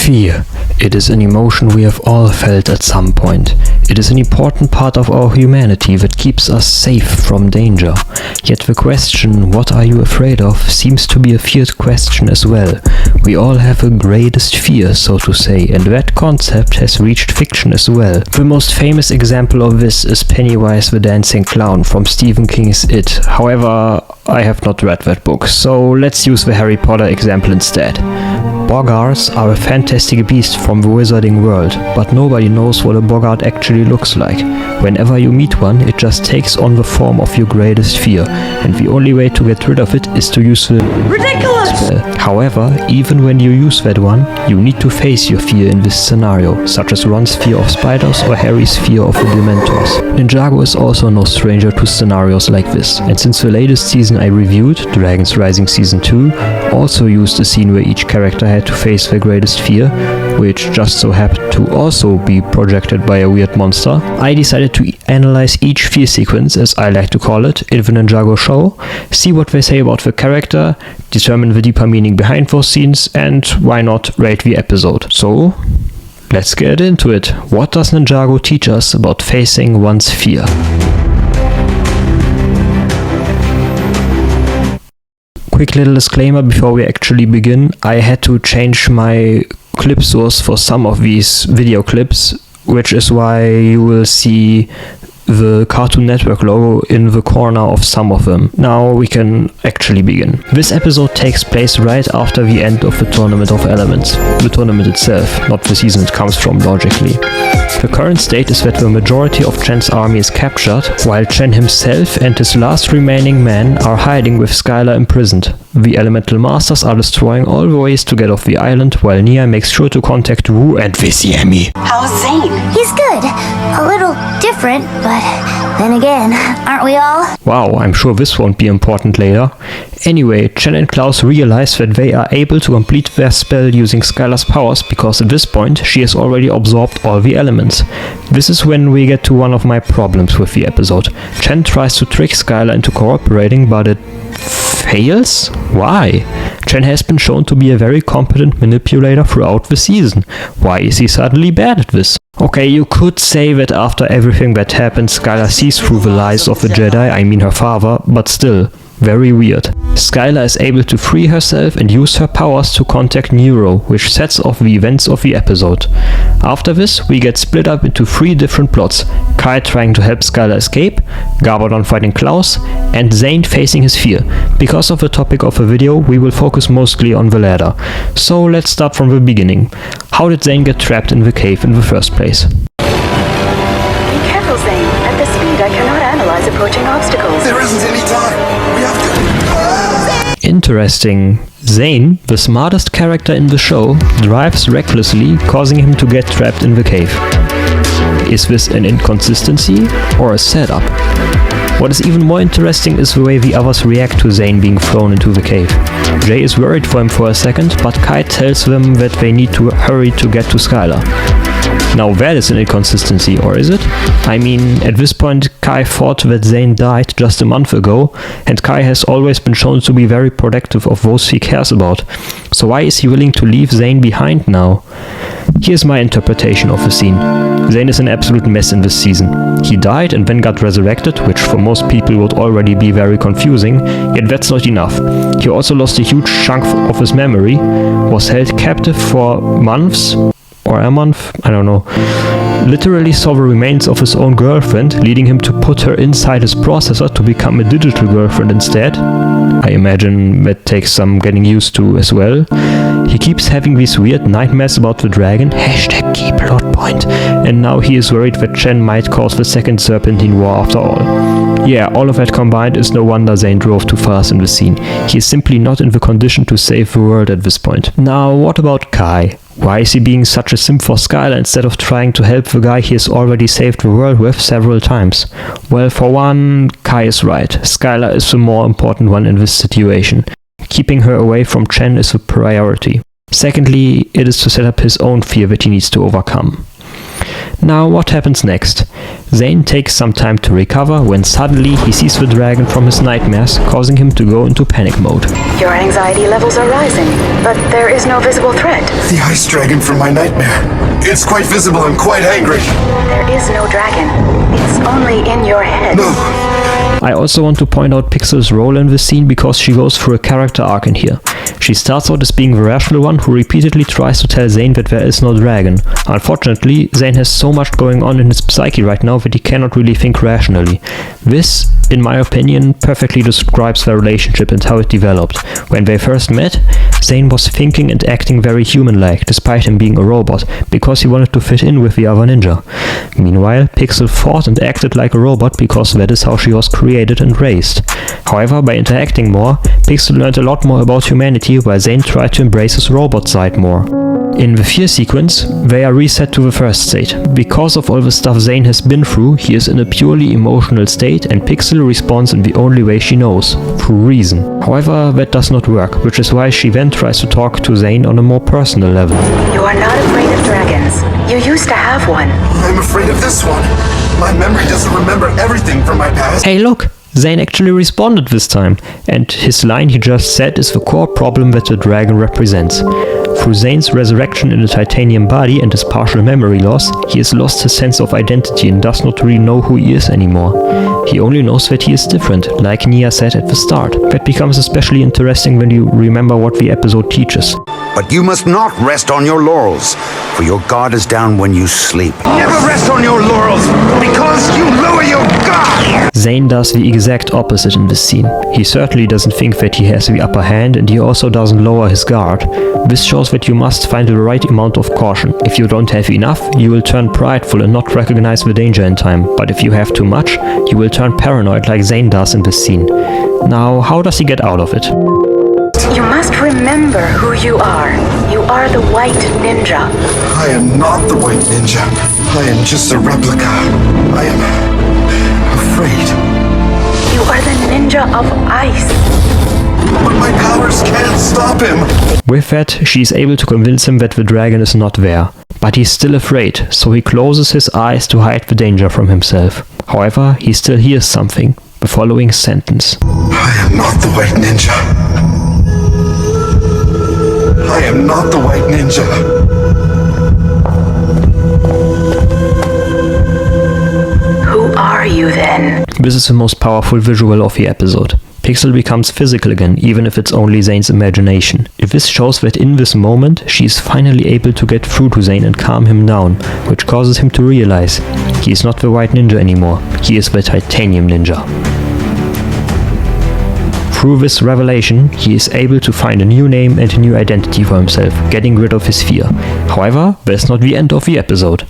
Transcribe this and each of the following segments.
Fear. It is an emotion we have all felt at some point. It is an important part of our humanity that keeps us safe from danger. Yet the question, what are you afraid of, seems to be a feared question as well. We all have a greatest fear, so to say, and that concept has reached fiction as well. The most famous example of this is Pennywise the Dancing Clown from Stephen King's It. However, I have not read that book, so let's use the Harry Potter example instead. Boggarts are a fantastic beast from the wizarding world, but nobody knows what a boggart actually looks like. Whenever you meet one, it just takes on the form of your greatest fear, and the only way to get rid of it is to use the ridiculous spell. However, even when you use that one, you need to face your fear in this scenario, such as Ron's fear of spiders or Harry's fear of the Dementors. Ninjago is also no stranger to scenarios like this, and since the latest season I reviewed, Dragons Rising Season 2, also used a scene where each character had to face their greatest fear, which just so happened to also be projected by a weird monster, I decided to analyze each fear sequence, as I like to call it, in the Ninjago show, see what they say about the character, determine the deeper meaning behind those scenes, and why not rate the episode. So, let's get into it. What does Ninjago teach us about facing one's fear? Quick little disclaimer before we actually begin. I had to change my clip source for some of these video clips, which is why you will see the Cartoon Network logo in the corner of some of them. Now we can actually begin. This episode takes place right after the end of the Tournament of Elements. The tournament itself, not the season it comes from, logically. The current state is that the majority of Chen's army is captured, while Chen himself and his last remaining men are hiding with Skylar imprisoned. The Elemental Masters are destroying all the ways to get off the island, while Nia makes sure to contact Wu and Visiemi. How's Zane? He's good. A little different, but then again, aren't we all? Wow, I'm sure this won't be important later. Anyway, Chen and Klaus realize that they are able to complete their spell using Skylar's powers because at this point she has already absorbed all the elements. This is when we get to one of my problems with the episode. Chen tries to trick Skylar into cooperating, but it fails? Why? Chen has been shown to be a very competent manipulator throughout the season. Why is he suddenly bad at this? Okay, you could say that after everything that happened, Skylar sees through the lies of the Jedi, I mean her father, but still, very weird. Skylar is able to free herself and use her powers to contact Nero, which sets off the events of the episode. After this, we get split up into 3 different plots: Kai trying to help Skylar escape, Garbodon fighting Klaus, and Zane facing his fear. Because of the topic of the video, we will focus mostly on the latter. So let's start from the beginning. How did Zane get trapped in the cave in the first place? Be careful, Zane. At this speed, I cannot analyze approaching obstacles. There isn't any time. We have to... Interesting. Zane, the smartest character in the show, drives recklessly, causing him to get trapped in the cave. Is this an inconsistency or a setup? What is even more interesting is the way the others react to Zane being thrown into the cave. Jay is worried for him for a second, but Kai tells them that they need to hurry to get to Skylar. Now that is an inconsistency, or is it? I mean, at this point Kai thought that Zane died just a month ago, and Kai has always been shown to be very protective of those he cares about. So why is he willing to leave Zane behind now? Here's my interpretation of the scene. Zane is an absolute mess in this season. He died and then got resurrected, which for most people would already be very confusing, yet that's not enough. He also lost a huge chunk of his memory, was held captive for months, or a month, I don't know. Literally saw the remains of his own girlfriend, leading him to put her inside his processor to become a digital girlfriend instead. I imagine that takes some getting used to as well. He keeps having these weird nightmares about the dragon, #key plot point, and now he is worried that Chen might cause the second Serpentine War after all. Yeah, all of that combined is no wonder Zane drove too fast in the scene. He is simply not in the condition to save the world at this point. Now, what about Kai? Why is he being such a simp for Skylar instead of trying to help the guy he has already saved the world with several times? Well, for one, Kai is right. Skylar is the more important one in this situation. Keeping her away from Chen is a priority. Secondly, it is to set up his own fear that he needs to overcome. Now what happens next? Zane takes some time to recover when suddenly he sees the dragon from his nightmares, causing him to go into panic mode. Your anxiety levels are rising, but there is no visible threat. The ice dragon from my nightmare. It's quite visible and quite angry. There is no dragon. It's only in your head. No. I also want to point out Pixel's role in this scene because she goes through a character arc in here. She starts out as being the rational one who repeatedly tries to tell Zane that there is no dragon. Unfortunately, Zane has so much going on in his psyche right now that he cannot really think rationally. This, in my opinion, perfectly describes their relationship and how it developed. When they first met, Zane was thinking and acting very human-like, despite him being a robot, because he wanted to fit in with the other ninja. Meanwhile, Pixel thought and acted like a robot because that is how she was created and raised. However, by interacting more, Pixel learned a lot more about humanity while Zane tried to embrace his robot side more. In the fear sequence, they are reset to the first state. Because of all the stuff Zane has been through, he is in a purely emotional state and Pixel responds in the only way she knows, through reason. However, that does not work, which is why she then tries to talk to Zane on a more personal level. You are not afraid of dragons. You used to have one. I'm afraid of this one. My memory doesn't remember everything from my past. Hey look! Zane actually responded this time, and his line he just said is the core problem that the dragon represents. Through Zane's resurrection in a titanium body and his partial memory loss, he has lost his sense of identity and does not really know who he is anymore. He only knows that he is different, like Nia said at the start. That becomes especially interesting when you remember what the episode teaches. But you must not rest on your laurels, for your guard is down when you sleep. Never rest on your laurels, because you lower your guard! Zane does the exact opposite in this scene. He certainly doesn't think that he has the upper hand, and he also doesn't lower his guard. This shows that you must find the right amount of caution. If you don't have enough, you will turn prideful and not recognize the danger in time. But if you have too much, you will turn paranoid like Zane does in this scene. Now, how does he get out of it? You must remember who you are. You are the White Ninja. I am not the White Ninja. I am just a replica. I am afraid. You are the Ninja of Ice. But my powers can't stop him. With that, she is able to convince him that the dragon is not there. But he's still afraid, so he closes his eyes to hide the danger from himself. However, he still hears something, the following sentence. I am not the White Ninja. I am not the White Ninja. Who are you then? This is the most powerful visual of the episode. Pixel becomes physical again, even if it's only Zane's imagination. This shows that in this moment, she is finally able to get through to Zane and calm him down, which causes him to realize he is not the White Ninja anymore, he is the Titanium Ninja. Through this revelation, he is able to find a new name and a new identity for himself, getting rid of his fear. However, that's not the end of the episode.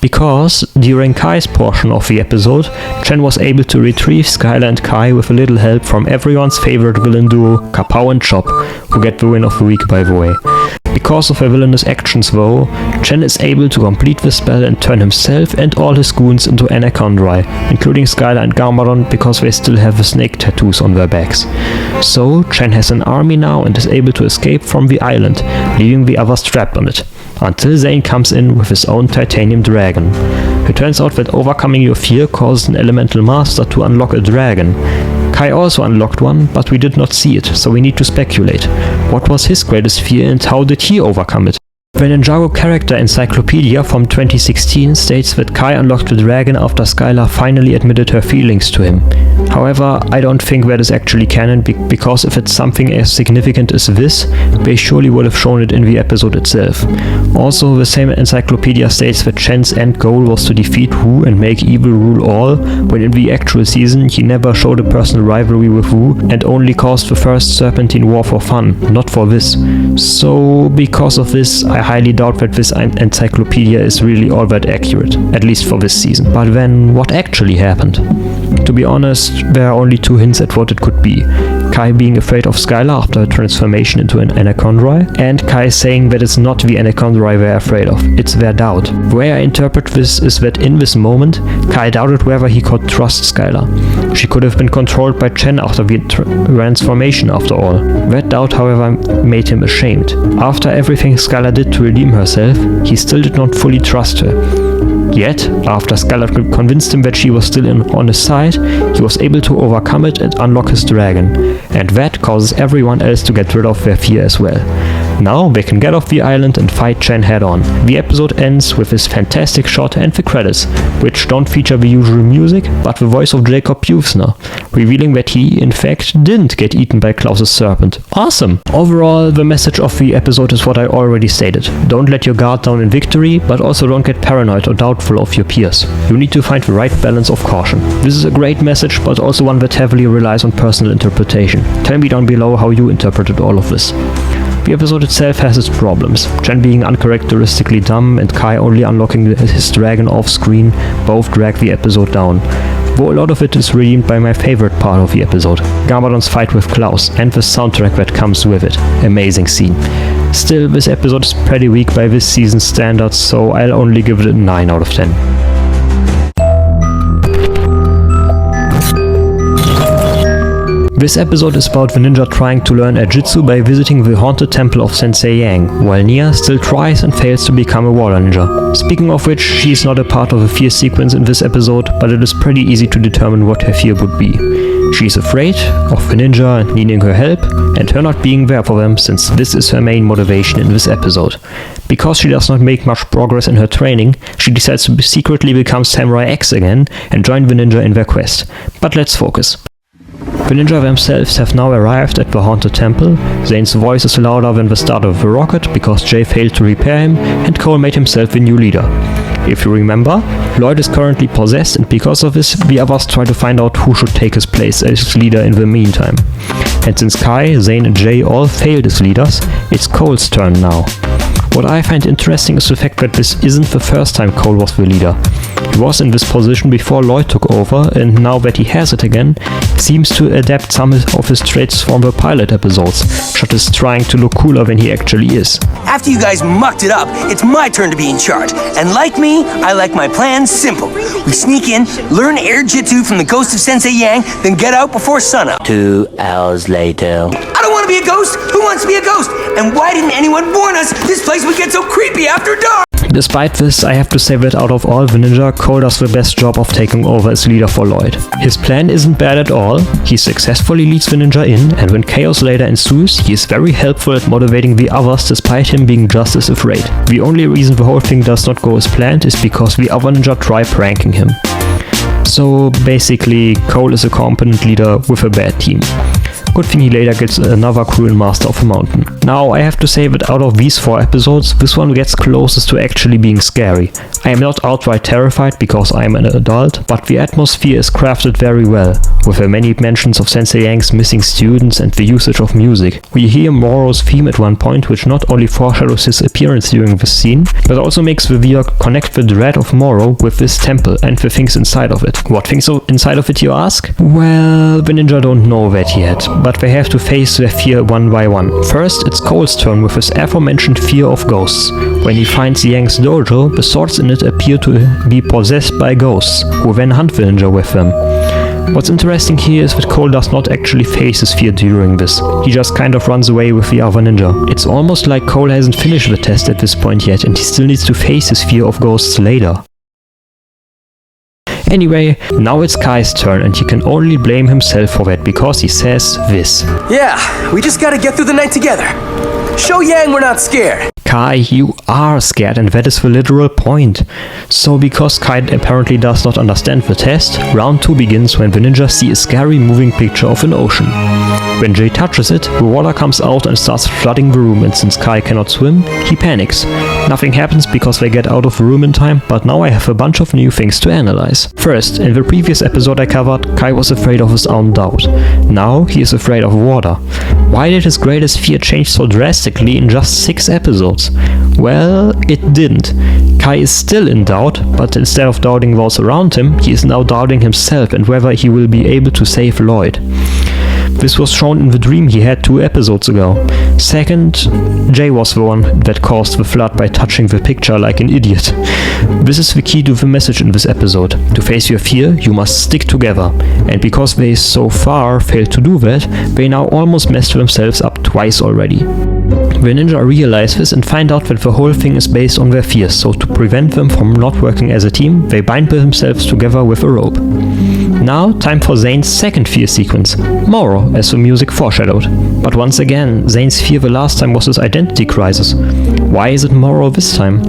Because, during Kai's portion of the episode, Chen was able to retrieve Skylar and Kai with a little help from everyone's favorite villain duo, Kapow and Chop, who get the win of the week by the way. Because of their villainous actions though, Chen is able to complete the spell and turn himself and all his goons into Anachondri, including Skylar and Garmadon because they still have the snake tattoos on their backs. So Chen has an army now and is able to escape from the island, leaving the others trapped on it, until Zane comes in with his own titanium dragon. It turns out that overcoming your fear causes an elemental master to unlock a dragon. Kai also unlocked one, but we did not see it, so we need to speculate. What was his greatest fear and how did he overcome it? The Ninjago character encyclopedia from 2016 states that Kai unlocked the dragon after Skylar finally admitted her feelings to him. However, I don't think that is actually canon because if it's something as significant as this, they surely would have shown it in the episode itself. Also, the same encyclopedia states that Chen's end goal was to defeat Wu and make evil rule all, when in the actual season he never showed a personal rivalry with Wu and only caused the first Serpentine War for fun, not for this. So, because of this, I highly doubt that this encyclopedia is really all that accurate, at least for this season. But then, what actually happened? To be honest, there are only two hints at what it could be. Kai being afraid of Skylar after her transformation into an Anachondri, and Kai saying that it's not the Anachondri they're afraid of, it's their doubt. The way I interpret this is that in this moment, Kai doubted whether he could trust Skylar. She could have been controlled by Chen after the transformation after all. That doubt, however, made him ashamed. After everything Skylar did to redeem herself, he still did not fully trust her. Yet, after Skylar convinced him that she was still on his side, he was able to overcome it and unlock his dragon, and that causes everyone else to get rid of their fear as well. Now they can get off the island and fight Chen head on. The episode ends with this fantastic shot and the credits, which don't feature the usual music, but the voice of Jacob Buesner, revealing that he, in fact, didn't get eaten by Klaus's serpent. Awesome! Overall, the message of the episode is what I already stated. Don't let your guard down in victory, but also don't get paranoid or doubtful of your peers. You need to find the right balance of caution. This is a great message, but also one that heavily relies on personal interpretation. Tell me down below how you interpreted all of this. The episode itself has its problems. Chen being uncharacteristically dumb and Kai only unlocking his dragon off screen both drag the episode down. Though a lot of it is redeemed by my favorite part of the episode, Garmadon's fight with Klaus and the soundtrack that comes with it. Amazing scene. Still, this episode is pretty weak by this season's standards, so I'll only give it a 9 out of 10. This episode is about the ninja trying to learn Ajitsu by visiting the haunted temple of Sensei Yang, while Nia still tries and fails to become a water ninja. Speaking of which, she is not a part of a fear sequence in this episode, but it is pretty easy to determine what her fear would be. She is afraid of the ninja needing her help, and her not being there for them, since this is her main motivation in this episode. Because she does not make much progress in her training, she decides to secretly become Samurai X again and join the ninja in their quest. But let's focus. The ninja themselves have now arrived at the haunted temple. Zane's voice is louder than the start of the rocket because Jay failed to repair him and Cole made himself the new leader. If you remember, Lloyd is currently possessed, and because of this, the others try to find out who should take his place as leader in the meantime. And since Kai, Zane and Jay all failed as leaders, it's Cole's turn now. What I find interesting is the fact that this isn't the first time Cole was the leader. He was in this position before Lloyd took over, and now that he has it again, seems to adapt some of his traits from the pilot episodes, such as trying to look cooler than he actually is. After you guys mucked it up, it's my turn to be in charge. And like me, I like my plan simple. We sneak in, learn air jitsu from the ghost of Sensei Yang, then get out before sunup. 2 hours later. I don't want to be a ghost! Who wants to be a ghost? And why didn't anyone warn us this place would get so creepy after dark? Despite this, I have to say that out of all the ninja, Cole does the best job of taking over as leader for Lloyd. His plan isn't bad at all, he successfully leads the ninja in, and when chaos later ensues, he is very helpful at motivating the others despite him being just as afraid. The only reason the whole thing does not go as planned is because the other ninja try pranking him. So basically, Cole is a competent leader with a bad team. Good thing he later gets another cruel master of a mountain. Now, I have to say that out of these 4 episodes, this one gets closest to actually being scary. I am not outright terrified because I am an adult, but the atmosphere is crafted very well, with the many mentions of Sensei Yang's missing students and the usage of music. We hear Moro's theme at one point, which not only foreshadows his appearance during this scene, but also makes the viewer connect the dread of Moro with this temple and the things inside of it. What things inside of it, you ask? Well, the ninja don't know that yet, but they have to face their fear one by one. First, it's Cole's turn with his aforementioned fear of ghosts. When he finds Yang's dojo, the swords in it appear to be possessed by ghosts, who then hunt the ninja with them. What's interesting here is that Cole does not actually face his fear during this. He just kind of runs away with the other ninja. It's almost like Cole hasn't finished the test at this point yet, and he still needs to face his fear of ghosts later. Anyway, now it's Kai's turn, and he can only blame himself for that because he says this. Yeah, we just gotta get through the night together. Show Yang we're not scared. Kai, you are scared, and that is the literal point. So because Kai apparently does not understand the test, round 2 begins when the ninja see a scary moving picture of an ocean. When Jay touches it, the water comes out and starts flooding the room, and since Kai cannot swim, he panics. Nothing happens because they get out of the room in time, but now I have a bunch of new things to analyze. First, in the previous episode I covered, Kai was afraid of his own doubt. Now he is afraid of water. Why did his greatest fear change so drastically in just 6 episodes? Well, it didn't. Kai is still in doubt, but instead of doubting those around him, he is now doubting himself and whether he will be able to save Lloyd. This was shown in the dream he had 2 episodes ago. Second, Jay was the one that caused the flood by touching the picture like an idiot. This is the key to the message in this episode. To face your fear, you must stick together. And because they so far failed to do that, they now almost messed themselves up twice already. The ninja realize this and find out that the whole thing is based on their fears, so to prevent them from not working as a team, they bind themselves together with a rope. Now, time for Zane's second fear sequence, Moro, as the music foreshadowed. But once again, Zane's fear the last time was his identity crisis. Why is it Moro this time?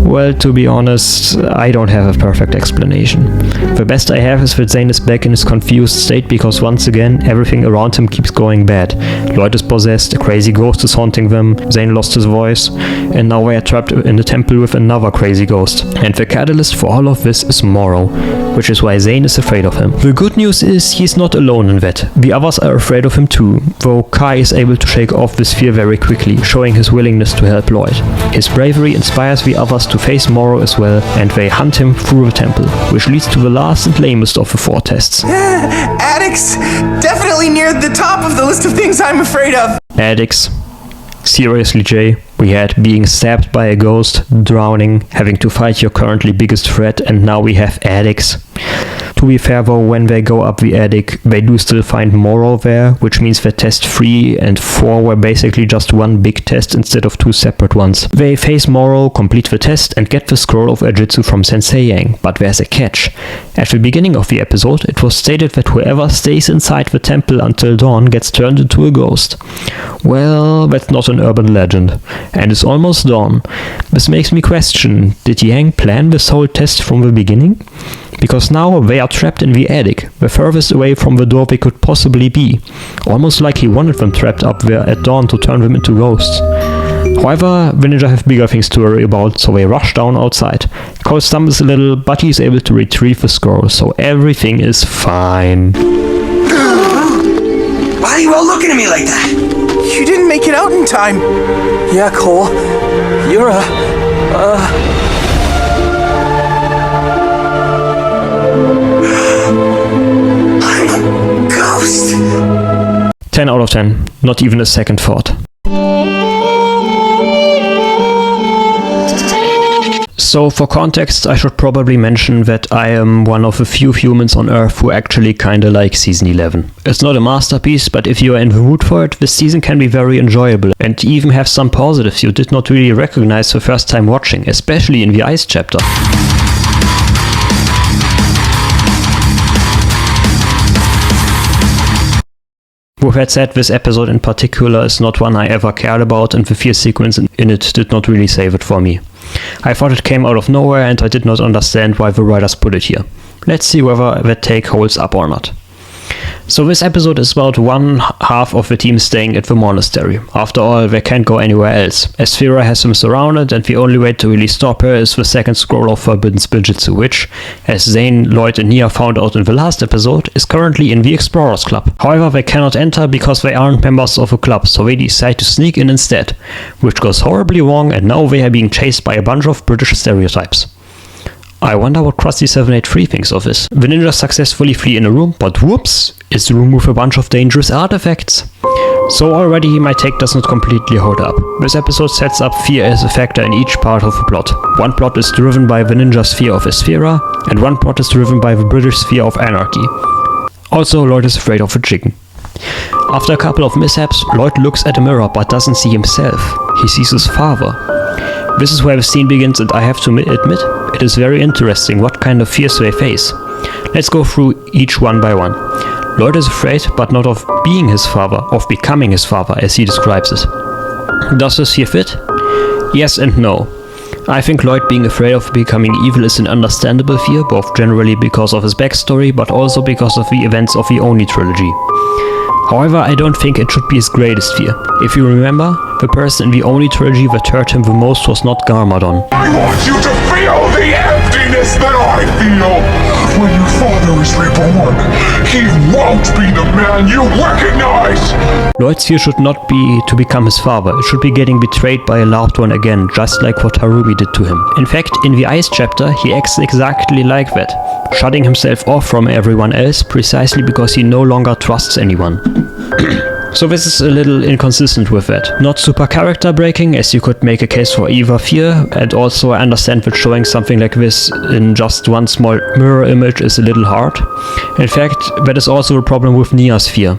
Well, to be honest, I don't have a perfect explanation. The best I have is that Zane is back in his confused state because once again, everything around him keeps going bad. Lloyd is possessed, a crazy ghost is haunting them, Zane lost his voice, and now they are trapped in the temple with another crazy ghost. And the catalyst for all of this is Moro, which is why Zane is afraid of him. The good news is he's not alone in that. The others are afraid of him too, though Kai is able to shake off this fear very quickly, showing his willingness to help Lloyd. His bravery inspires the others to face Moro as well, and they hunt him through the temple, which leads to the last and lamest of the 4 tests. Addicts! Definitely near the top of the list of things I'm afraid of! Addicts. Seriously, Jay? We had being stabbed by a ghost, drowning, having to fight your currently biggest threat, and now we have addicts. To be fair though, when they go up the attic, they do still find Moro there, which means that test 3 and 4 were basically just one big test instead of 2 separate ones. They face Moro, complete the test, and get the scroll of Erjitsu from Sensei Yang, but there's a catch. At the beginning of the episode, it was stated that whoever stays inside the temple until dawn gets turned into a ghost. Well, that's not an urban legend. And it's almost dawn. This makes me question, did Yang plan this whole test from the beginning? Because now they are trapped in the attic, the furthest away from the door they could possibly be. Almost like he wanted them trapped up there at dawn to turn them into ghosts. However, the ninja have bigger things to worry about, so they rush down outside. Cole stumbles a little, but he's able to retrieve the scroll, so everything is fine. Why are you all looking at me like that? You didn't make it out in time. Yeah, Cole. You're I'm a ghost. 10 out of 10. Not even a second thought. So for context, I should probably mention that I am one of the few humans on Earth who actually kinda like Season 11. It's not a masterpiece, but if you are in the mood for it, this season can be very enjoyable and even have some positives you did not really recognize the first time watching, especially in the Ice chapter. With that said, this episode in particular is not one I ever cared about, and the fear sequence in it did not really save it for me. I thought it came out of nowhere and I did not understand why the writers put it here. Let's see whether that take holds up or not. So this episode is about one half of the team staying at the monastery. After all, they can't go anywhere else. Esphira has them surrounded and the only way to really stop her is the second scroll of Forbidden Spirljitsu, which, as Zane, Lloyd and Nia found out in the last episode, is currently in the Explorers Club. However, they cannot enter because they aren't members of the club, so they decide to sneak in instead, which goes horribly wrong and now they are being chased by a bunch of British stereotypes. I wonder what Krusty783 thinks of this. The ninjas successfully flee in a room, but whoops, it's the room with a bunch of dangerous artifacts. So already my take does not completely hold up. This episode sets up fear as a factor in each part of the plot. One plot is driven by the ninja's fear of Esphira, and one plot is driven by the British fear of anarchy. Also, Lloyd is afraid of a chicken. After a couple of mishaps, Lloyd looks at a mirror but doesn't see himself. He sees his father. This is where the scene begins, and I have to admit, it is very interesting what kind of fears they face. Let's go through each one by one. Lloyd is afraid, but not of being his father, of becoming his father, as he describes it. Does this fear fit? Yes and no. I think Lloyd being afraid of becoming evil is an understandable fear, both generally because of his backstory, but also because of the events of the Oni trilogy. However, I don't think it should be his greatest fear. If you remember, the person in the Oni trilogy that hurt him the most was not Garmadon. I want you to feel the emptiness that I feel! When your father is reborn, he won't be the man you recognize! Lloyd's fear should not be to become his father, it should be getting betrayed by a loved one again, just like what Harubi did to him. In fact, in the Ice chapter, he acts exactly like that, shutting himself off from everyone else precisely because he no longer trusts anyone. So this is a little inconsistent with that. Not super character breaking, as you could make a case for either fear, and also I understand that showing something like this in just one small mirror image is a little hard. In fact, that is also a problem with Nia's fear.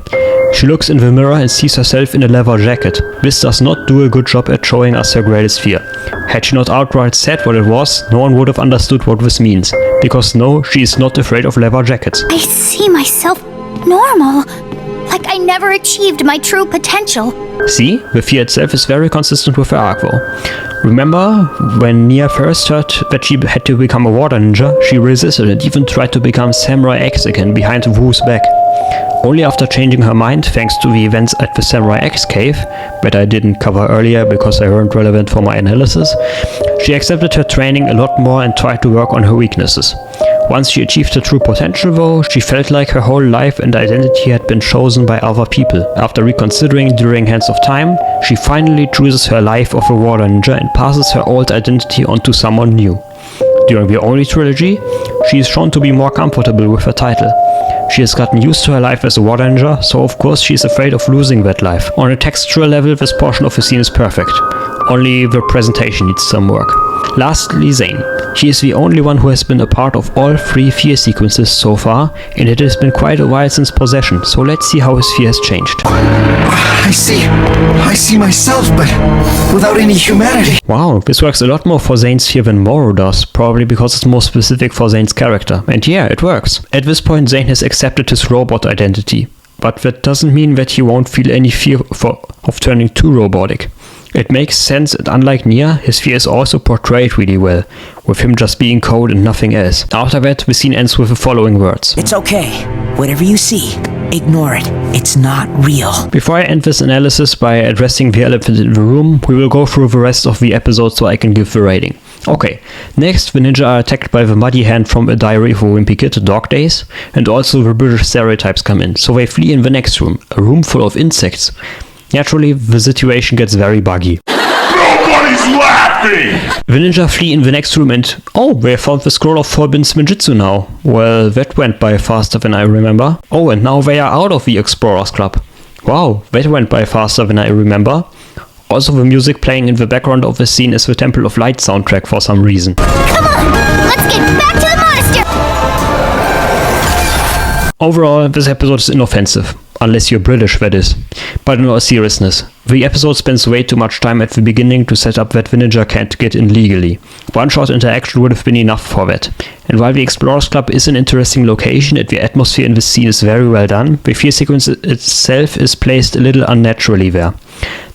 She looks in the mirror and sees herself in a leather jacket. This does not do a good job at showing us her greatest fear. Had she not outright said what it was, no one would have understood what this means. Because no, she is not afraid of leather jackets. I see myself normal. Like I never achieved my true potential. See, the fear itself is very consistent with her arc though. Remember, when Nia first heard that she had to become a water ninja, she resisted and even tried to become Samurai X again behind Wu's back. Only after changing her mind, thanks to the events at the Samurai X cave, that I didn't cover earlier because they weren't relevant for my analysis, she accepted her training a lot more and tried to work on her weaknesses. Once she achieved her true potential though, she felt like her whole life and identity had been chosen by other people. After reconsidering during Hands of Time, she finally chooses her life of a water ninja and passes her old identity onto someone new. During the Only trilogy, she is shown to be more comfortable with her title. She has gotten used to her life as a water ninja, so of course she is afraid of losing that life. On a textural level, this portion of the scene is perfect. Only the presentation needs some work. Lastly, Zane. She is the only one who has been a part of all 3 fear sequences so far, and it has been quite a while since possession, so let's see how his fear has changed. I see myself, but without any humanity. Wow, this works a lot more for Zane's fear than Moro does, probably because it's more specific for Zane's character. And yeah, it works. At this point, Zane has accepted his robot identity, but that doesn't mean that he won't feel any fear of turning too robotic. It makes sense, and unlike Nia, his fear is also portrayed really well, with him just being cold and nothing else. After that, the scene ends with the following words. It's okay. Whatever you see, ignore it. It's not real. Before I end this analysis by addressing the elephant in the room, we will go through the rest of the episode so I can give the rating. Okay, next the ninja are attacked by the muddy hand from A Diary of a Wimpy Kid, Dog Days, and also the British stereotypes come in, so they flee in the next room, a room full of insects. Naturally, the situation gets very buggy. Nobody's laughing! The ninja flee in the next room and they have found the scroll of Forbidden Ninjutsu now. Well, that went by faster than I remember. Oh, and now they are out of the Explorers Club. Wow, that went by faster than I remember. Also, the music playing in the background of the scene is the Temple of Light soundtrack for some reason. Come on, let's get back to the monastery! Overall, this episode is inoffensive. Unless you're British, that is. But in all seriousness, the episode spends way too much time at the beginning to set up that the ninja can't get in legally. One-shot interaction would have been enough for that. And while the Explorers Club is an interesting location and the atmosphere in this scene is very well done, the fear sequence itself is placed a little unnaturally there.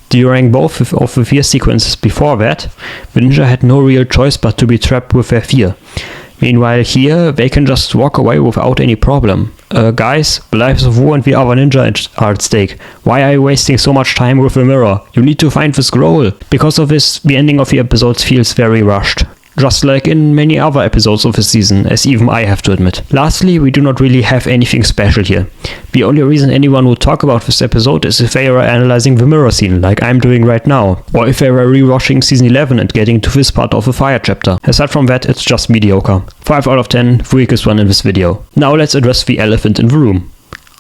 During both of the fear sequences before that, the ninja had no real choice but to be trapped with their fear. Meanwhile here, they can just walk away without any problem. Guys, the lives of Wu and the other ninja are at stake. Why are you wasting so much time with the mirror? You need to find the scroll. Because of this, the ending of the episodes feels very rushed. Just like in many other episodes of the season, as even I have to admit. Lastly, we do not really have anything special here. The only reason anyone would talk about this episode is if they are analyzing the mirror scene, like I'm doing right now, or if they were rewatching season 11 and getting to this part of the fire chapter. Aside from that, it's just mediocre. 5 out of 10, the weakest one in this video. Now let's address the elephant in the room.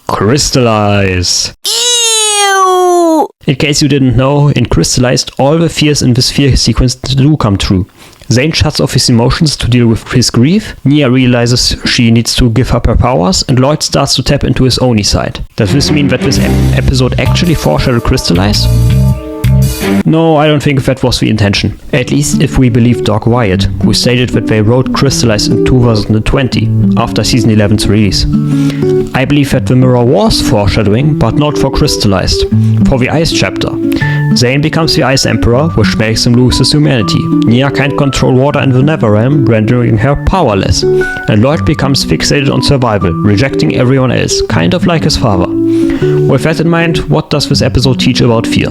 Crystallize! Ew! In case you didn't know, in Crystallized, all the fears in this fear sequence do come true. Zane shuts off his emotions to deal with his grief, Nia realizes she needs to give up her powers, and Lloyd starts to tap into his Oni side. Does this mean that this episode actually foreshadowed Crystallize? No, I don't think that was the intention. At least if we believe Doc Wyatt, who stated that they wrote Crystallize in 2020, after season 11's release. I believe that the mirror was foreshadowing, but not for Crystallized. For the Ice chapter, Zane becomes the Ice Emperor, which makes him lose his humanity. Nia can't control water in the Netherrealm, rendering her powerless. And Lloyd becomes fixated on survival, rejecting everyone else, kind of like his father. With that in mind, what does this episode teach about fear?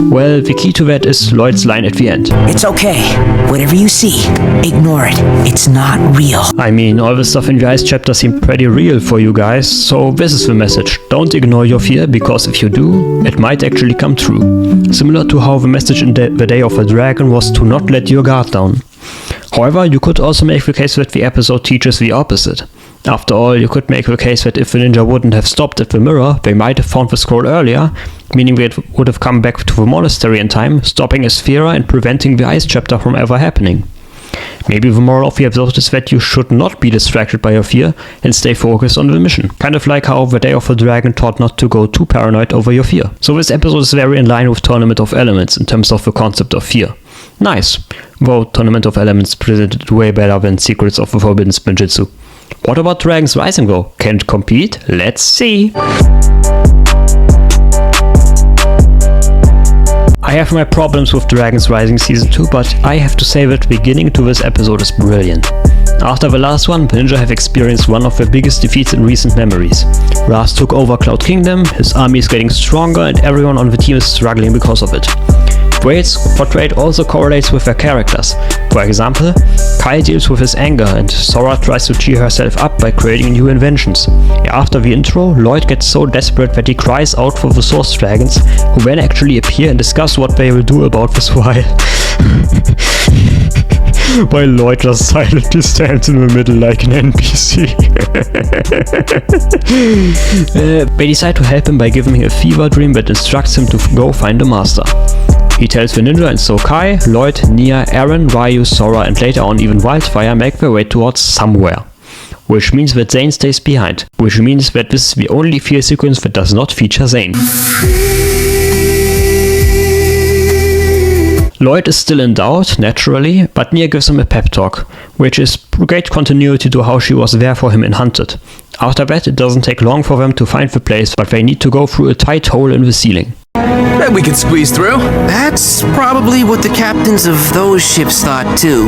Well, the key to that is Lloyd's line at the end. It's okay. Whatever you see, ignore it. It's not real. I mean, all the stuff in the Ice chapter seemed pretty real for you guys, so this is the message. Don't ignore your fear, because if you do, it might actually come true. Similar to how the message in the Day of the Dragon was to not let your guard down. However, you could also make the case that the episode teaches the opposite. After all, you could make the case that if the ninja wouldn't have stopped at the mirror, they might have found the scroll earlier, meaning they would have come back to the monastery in time, stopping Asphera and preventing the Ice chapter from ever happening. Maybe the moral of the episode is that you should not be distracted by your fear and stay focused on the mission. Kind of like how the Day of the Dragon taught not to go too paranoid over your fear. So this episode is very in line with Tournament of Elements in terms of the concept of fear. Nice, though Tournament of Elements presented it way better than Secrets of the Forbidden Spinjitzu. What about Dragon's Rising though? Can it compete? Let's see! I have my problems with Dragon's Rising Season 2, but I have to say that the beginning to this episode is brilliant. After the last one, the ninja have experienced one of their biggest defeats in recent memories. Ras took over Cloud Kingdom, his army is getting stronger and everyone on the team is struggling because of it. The way it's portrayed also correlates with their characters. For example, Kai deals with his anger and Sora tries to cheer herself up by creating new inventions. After the intro, Lloyd gets so desperate that he cries out for the Source Dragons, who then actually appear and discuss what they will do about this while Lloyd just silently stands in the middle like an NPC. They decide to help him by giving him a fever dream that instructs him to go find a master. He tells the ninja, and so Kai, Lloyd, Nia, Aaron, Ryu, Sora and later on even Wildfire make their way towards somewhere. Which means that Zane stays behind. Which means that this is the only fear sequence that does not feature Zane. Lloyd is still in doubt, naturally, but Nia gives him a pep talk, which is great continuity to how she was there for him in Hunted. After that, it doesn't take long for them to find the place, but they need to go through a tight hole in the ceiling. Bet we could squeeze through. That's probably what the captains of those ships thought too.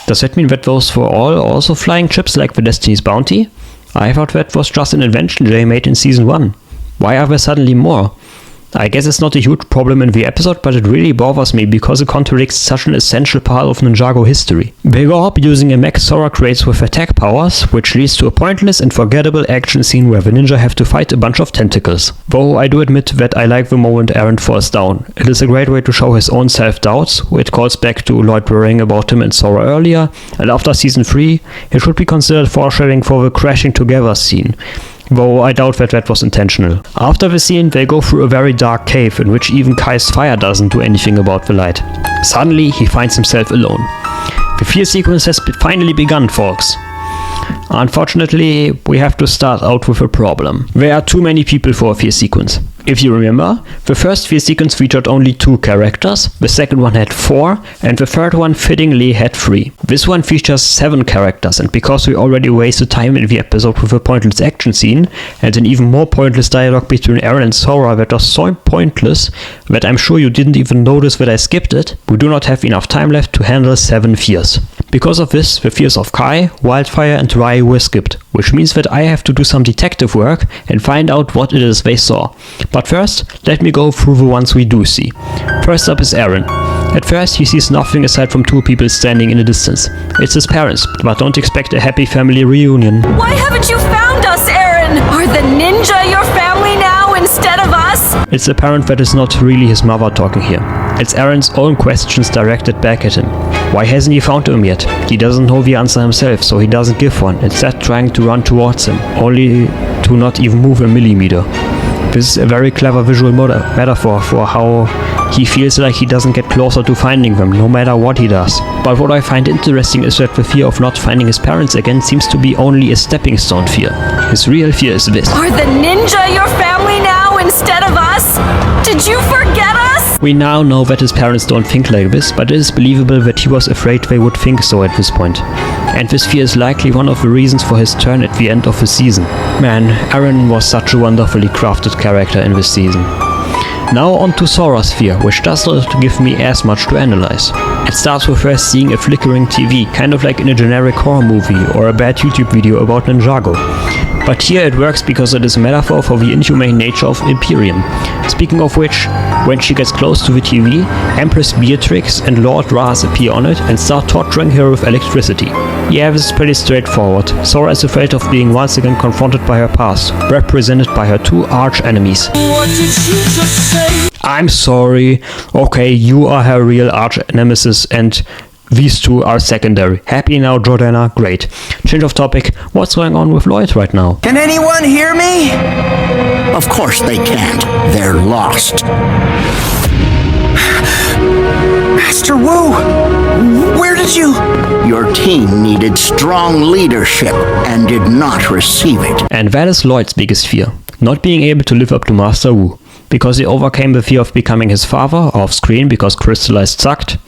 Does that mean that those were all also flying ships like the Destiny's Bounty? I thought that was just an invention Jay made in Season 1. Why are there suddenly more? I guess it's not a huge problem in the episode, but it really bothers me because it contradicts such an essential part of Ninjago history. They go up using a mech Sora creates with attack powers, which leads to a pointless and forgettable action scene where the ninja have to fight a bunch of tentacles. Though I do admit that I like the moment Aaron falls down. It is a great way to show his own self-doubts, it calls back to Lloyd worrying about him and Sora earlier, and after Season 3, it should be considered foreshadowing for the crashing together scene. Though I doubt that that was intentional. After the scene, they go through a very dark cave in which even Kai's fire doesn't do anything about the light. Suddenly, he finds himself alone. The fear sequence has finally begun, folks. Unfortunately, we have to start out with a problem. There are too many people for a fear sequence. If you remember, the first fear sequence featured only 2 characters, the second one had 4, and the third one fittingly had 3. This one features 7 characters, and because we already wasted time in the episode with a pointless action scene, and an even more pointless dialogue between Aaron and Sora that was so pointless that I'm sure you didn't even notice that I skipped it, we do not have enough time left to handle 7 fears. Because of this, the fears of Kai, Wildfire and Ryu were skipped, which means that I have to do some detective work and find out what it is they saw. But first, let me go through the ones we do see. First up is Aaron. At first, he sees nothing aside from 2 people standing in the distance. It's his parents, but don't expect a happy family reunion. Why haven't you found us, Aaron? Are the ninja your family now instead of us? It's apparent that it's not really his mother talking here. It's Aaron's own questions directed back at him. Why hasn't he found him yet? He doesn't know the answer himself, so he doesn't give one, instead trying to run towards him, only to not even move a millimeter. This is a very clever visual metaphor for how he feels like he doesn't get closer to finding them, no matter what he does. But what I find interesting is that the fear of not finding his parents again seems to be only a stepping stone fear. His real fear is this. Are the ninja your family now instead of us? Did you forget us? We now know that his parents don't think like this, but it is believable that he was afraid they would think so at this point. And this fear is likely one of the reasons for his turn at the end of the season. Man, Aaron was such a wonderfully crafted character in this season. Now on to Sora's fear, which does not give me as much to analyze. It starts with her seeing a flickering TV, kind of like in a generic horror movie or a bad YouTube video about Ninjago. But here it works because it is a metaphor for the inhumane nature of Imperium. Speaking of which, when she gets close to the TV, Empress Beatrix and Lord Ras appear on it and start torturing her with electricity. Yeah, this is pretty straightforward. Sora is afraid of being once again confronted by her past, represented by her 2 arch enemies. What did she just say? I'm sorry. Okay, you are her real arch nemesis and these 2 are secondary. Happy now, Jordana? Great. Change of topic. What's going on with Lloyd right now? Can anyone hear me? Of course they can't. They're lost. Mr. Wu, where did you... Your team needed strong leadership and did not receive it. And that is Lloyd's biggest fear, not being able to live up to Master Wu. Because he overcame the fear of becoming his father off screen because Crystallized sucked.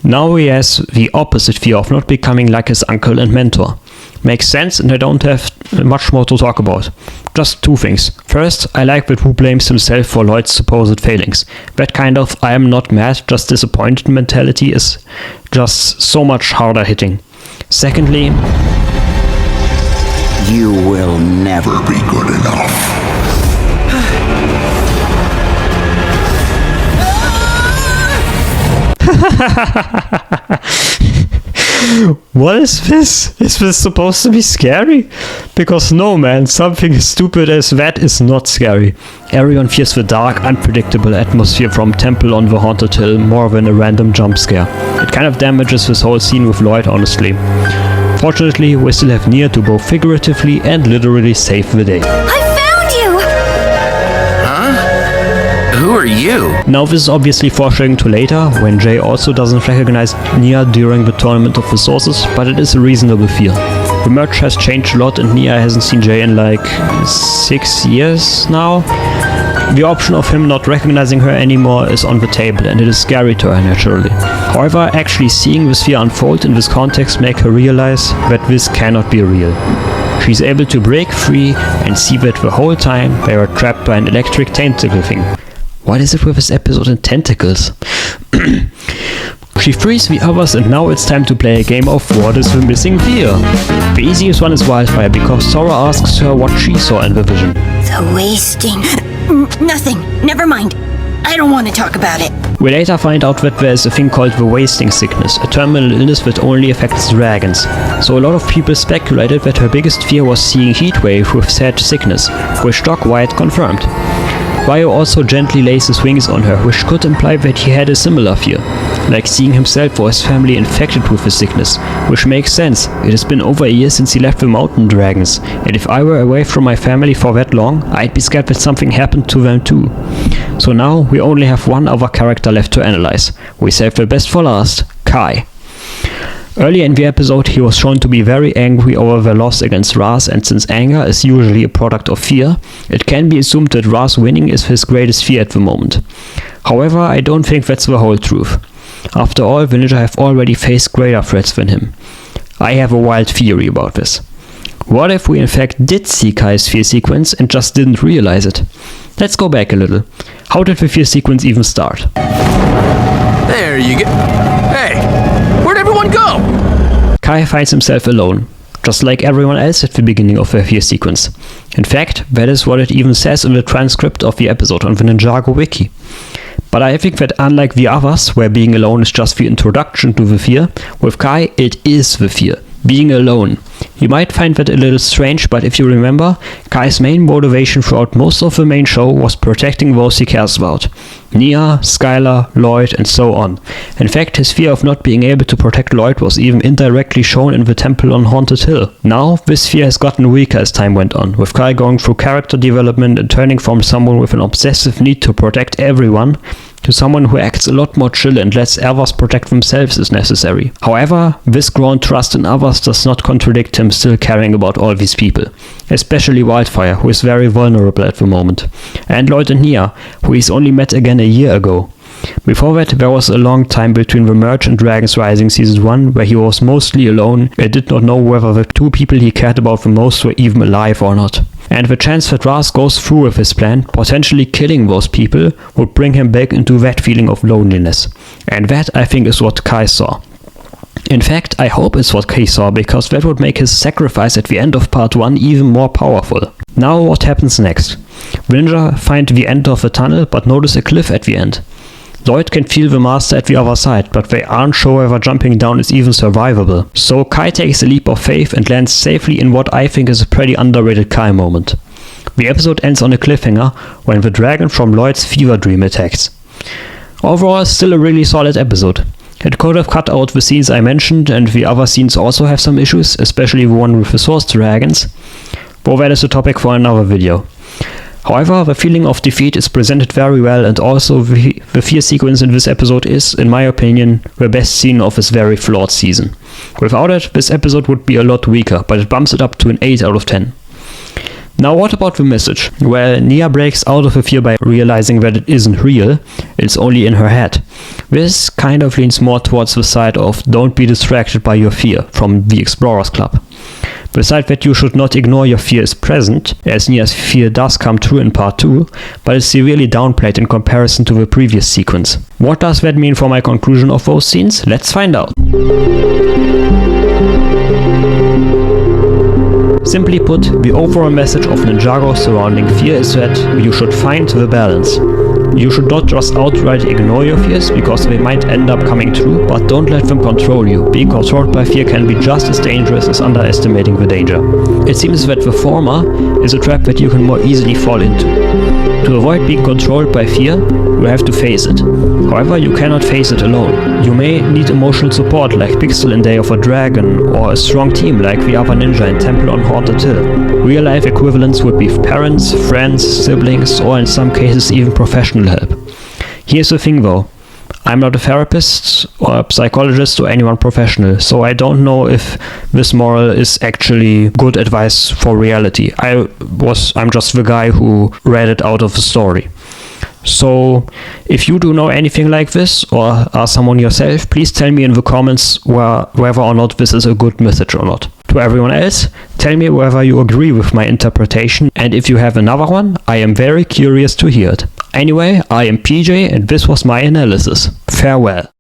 Now he has the opposite fear of not becoming like his uncle and mentor. Makes sense, and I don't have much more to talk about. Just two things. First, I like that Wu blames himself for Lloyd's supposed failings. That kind of I am not mad, just disappointed mentality is just so much harder hitting. Secondly, you will never be good enough. What is this? Is this supposed to be scary? Because no man, something as stupid as that is not scary. Everyone fears the dark, unpredictable atmosphere from Temple on the Haunted Hill more than a random jump scare. It kind of damages this whole scene with Lloyd, honestly. Fortunately, we still have Nia to both figuratively and literally save the day. Who are you? Now this is obviously foreshadowing to later, when Jay also doesn't recognize Nia during the Tournament of Resources, but it is a reasonable fear. The merch has changed a lot and Nia hasn't seen Jay in like 6 years now. The option of him not recognizing her anymore is on the table and it is scary to her naturally. However, actually seeing this fear unfold in this context make her realize that this cannot be real. She's able to break free and see that the whole time they were trapped by an electric tentacle thing. What is it with this episode and tentacles? She frees the others and now it's time to play a game of what is the missing fear. The easiest one is Wildfire because Sora asks her what she saw in the vision. The wasting... Nothing. Never mind. I don't want to talk about it. We later find out that there is a thing called the wasting sickness, a terminal illness that only affects dragons. So a lot of people speculated that her biggest fear was seeing Heatwave with said sickness, which Doc White confirmed. Ryo also gently lays his wings on her, which could imply that he had a similar fear, like seeing himself or his family infected with the sickness, which makes sense. It has been over a year since he left the mountain dragons, and if I were away from my family for that long, I'd be scared that something happened to them too. So now we only have one other character left to analyze. We saved the best for last, Kai. Earlier in the episode, he was shown to be very angry over the loss against Raz, and since anger is usually a product of fear, it can be assumed that Raz winning is his greatest fear at the moment. However, I don't think that's the whole truth. After all, the ninja have already faced greater threats than him. I have a wild theory about this. What if we in fact did see Kai's fear sequence and just didn't realize it? Let's go back a little. How did the fear sequence even start? There you go. Hey, where'd everyone go? Kai finds himself alone, just like everyone else at the beginning of the fear sequence. In fact, that is what it even says in the transcript of the episode on the Ninjago wiki. But I think that unlike the others, where being alone is just the introduction to the fear, with Kai it is the fear. Being alone. You might find that a little strange, but if you remember, Kai's main motivation throughout most of the main show was protecting those he cares about. Nia, Skylar, Lloyd, and so on. In fact, his fear of not being able to protect Lloyd was even indirectly shown in the temple on Haunted Hill. Now, this fear has gotten weaker as time went on, with Kai going through character development and turning from someone with an obsessive need to protect everyone to someone who acts a lot more chill and lets others protect themselves as necessary. However, this grown trust in others does not contradict him still caring about all these people, especially Wildfire, who is very vulnerable at the moment, and Lloyd and Nia, who he's only met again a year ago. Before that, there was a long time between the merge and Dragons Rising Season 1, where he was mostly alone and did not know whether the two people he cared about the most were even alive or not. And the chance that Raz goes through with his plan, potentially killing those people, would bring him back into that feeling of loneliness. And that, I think, is what Kai saw. In fact, I hope it's what Kai saw, because that would make his sacrifice at the end of part 1 even more powerful. Now what happens next? The ninja find the end of the tunnel, but notice a cliff at the end. Lloyd can feel the master at the other side, but they aren't sure whether jumping down is even survivable. So Kai takes a leap of faith and lands safely in what I think is a pretty underrated Kai moment. The episode ends on a cliffhanger when the dragon from Lloyd's fever dream attacks. Overall, still a really solid episode. It could have cut out the scenes I mentioned, and the other scenes also have some issues, especially the one with the source dragons, but that is a topic for another video. However, the feeling of defeat is presented very well, and also the fear sequence in this episode is, in my opinion, the best scene of this very flawed season. Without it, this episode would be a lot weaker, but it bumps it up to an 8 out of 10. Now what about the message? Well, Nia breaks out of the fear by realizing that it isn't real, it's only in her head. This kind of leans more towards the side of don't be distracted by your fear from the Explorers Club. The side that you should not ignore your fear is present, as Nia's fear does come true in part 2, but it's severely downplayed in comparison to the previous sequence. What does that mean for my conclusion of those scenes? Let's find out. Simply put, the overall message of Ninjago surrounding fear is that you should find the balance. You should not just outright ignore your fears, because they might end up coming true, but don't let them control you. Being controlled by fear can be just as dangerous as underestimating the danger. It seems that the former is a trap that you can more easily fall into. To avoid being controlled by fear, you have to face it. However, you cannot face it alone. You may need emotional support like Pixel in Day of a Dragon, or a strong team like the other ninja in Temple on Haunted Hill. Real life equivalents would be parents, friends, siblings, or in some cases even professional help. Here's the thing though, I'm not a therapist or a psychologist or anyone professional, so I don't know if this moral is actually good advice for reality. I'm just the guy who read it out of the story. So, if you do know anything like this, or are someone yourself, please tell me in the comments whether or not this is a good message or not. To everyone else, tell me whether you agree with my interpretation, and if you have another one, I am very curious to hear it. Anyway, I am PJ, and this was my analysis. Farewell.